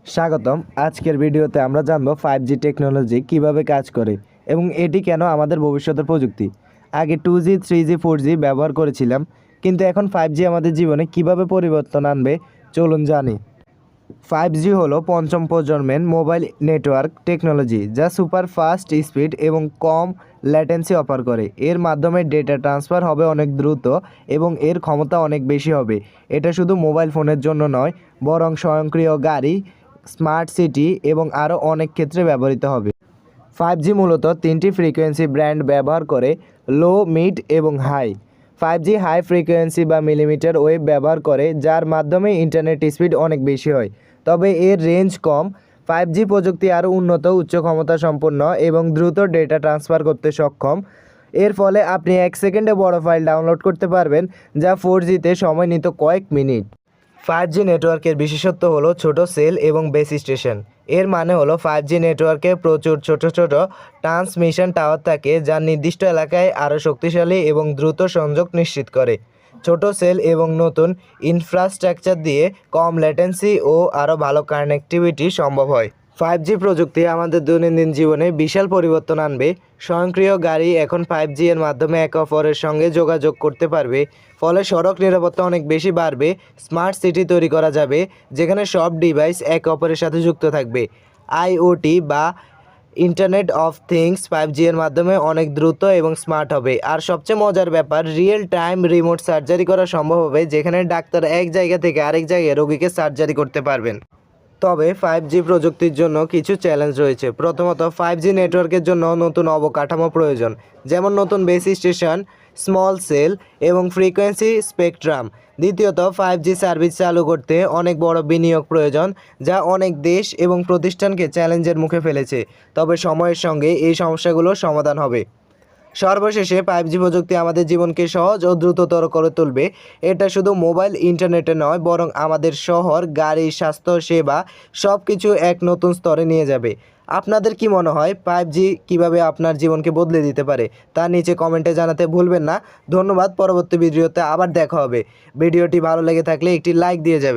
স্বাগতম। আজকের ভিডিওতে আমরা জানব 5G টেকনোলজি কিভাবে কাজ করে এবং এটি কেন আমাদের ভবিষ্যতের প্রযুক্তি। আগে 2G, 3G, 4G ব্যবহার করেছিলাম, কিন্তু এখন 5G আমাদের জীবনে কিভাবে পরিবর্তন আনবে চলুন জানি। 5G হলো পঞ্চম প্রজন্মের মোবাইল নেটওয়ার্ক টেকনোলজি, যা সুপার ফাস্ট স্পিড এবং কম ল্যাটেন্সি অফার করে। এর মাধ্যমে ডেটা ট্রান্সফার হবে অনেক দ্রুত এবং এর ক্ষমতা অনেক বেশি হবে। এটা শুধু মোবাইল ফোনের জন্য নয়, বরং স্বয়ংক্রিয় গাড়ি, স্মার্ট সিটি এবং আরও অনেক ক্ষেত্রে ব্যবহৃত হবে। 5G মূলত তিনটি ফ্রিকোয়েন্সি ব্যান্ড ব্যবহার করে: লো, মিড এবং হাই। 5G হাই ফ্রিকোয়েন্সি বা মিলিমিটার ওয়েভ ব্যবহার করে, যার মাধ্যমে ইন্টারনেট স্পিড অনেক বেশি হয়, তবে এর রেঞ্জ কম। 5G প্রযুক্তি আরও উন্নত, উচ্চ ক্ষমতা সম্পন্ন এবং দ্রুত ডেটা ট্রান্সফার করতে সক্ষম। এর ফলে আপনি 1 সেকেন্ডে বড় ফাইল ডাউনলোড করতে পারবেন, যা 4Gতে সময় নিত কয়েক মিনিট। 5G নেটওয়ার্কের বিশেষত্ব হলো ছোট সেল এবং বেস স্টেশন। এর মানে হলো 5G নেটওয়ার্কে প্রচুর ছোট ছোট ট্রান্সমিশন টাওয়ার থাকে, যা নির্দিষ্ট এলাকায় আরও শক্তিশালী এবং দ্রুত সংযোগ নিশ্চিত করে। ছোট সেল এবং নতুন ইনফ্রাস্ট্রাকচার দিয়ে কম ল্যাটেন্সি ও আরও ভালো কানেক্টিভিটি সম্ভব হয়। 5G প্রযুক্তি আমাদের দৈনন্দিন জীবনে বিশাল পরিবর্তন আনবে। স্বয়ংক্রিয় গাড়ি এখন 5G এর মাধ্যমে একে অপরের সঙ্গে যোগাযোগ করতে পারবে, ফলে সড়ক নিরাপত্তা অনেক বেশি বাড়বে। স্মার্ট সিটি তৈরি করা যাবে, যেখানে সব ডিভাইস একে অপরের সাথে যুক্ত থাকবে। IoT বা ইন্টারনেট অফ থিংস 5G এর মাধ্যমে অনেক দ্রুত এবং স্মার্ট হবে। আর সবচেয়ে মজার ব্যাপার, রিয়েল টাইম রিমোট সার্জারি করা সম্ভব হবে, যেখানে ডাক্তার এক জায়গা থেকে আরেক জায়গায় রোগীকে সার্জারি করতে পারবেন। তবে 5G প্রযুক্তির জন্য কিছু চ্যালেঞ্জ রয়েছে। প্রথমত, 5G নেটওয়ার্কের জন্য নতুন অবকাঠামো প্রয়োজন, যেমন নতুন বেস স্টেশন, স্মল সেল এবং ফ্রিকোয়েন্সি স্পেকট্রাম। দ্বিতীয়ত, 5G সার্ভিস চালু করতে অনেক বড় বিনিয়োগ প্রয়োজন, যা অনেক দেশ এবং প্রতিষ্ঠানকে চ্যালেঞ্জের মুখে ফেলেছে। তবে সময়ের সঙ্গে এই সমস্যাগুলোর সমাধান হবে। সর্বশেষে 5G প্রযুক্তি আমাদের জীবনকে সহজ ও দ্রুততর করে তুলবে। এটা শুধু মোবাইল ইন্টারনেটে নয়, বরং আমাদের শহর, গাড়ি, স্বাস্থ্য সেবা সব কিছু এক নতুন স্তরে নিয়ে যাবে। আপনাদের কি মনে হয় 5G কীভাবে আপনার জীবনকে বদলে দিতে পারে? তা নিচে কমেন্টে জানাতে ভুলবেন না। ধন্যবাদ। পরবর্তী ভিডিওতে আবার দেখা হবে। ভিডিওটি ভালো লেগে থাকলে একটি লাইক দিয়ে যাবেন।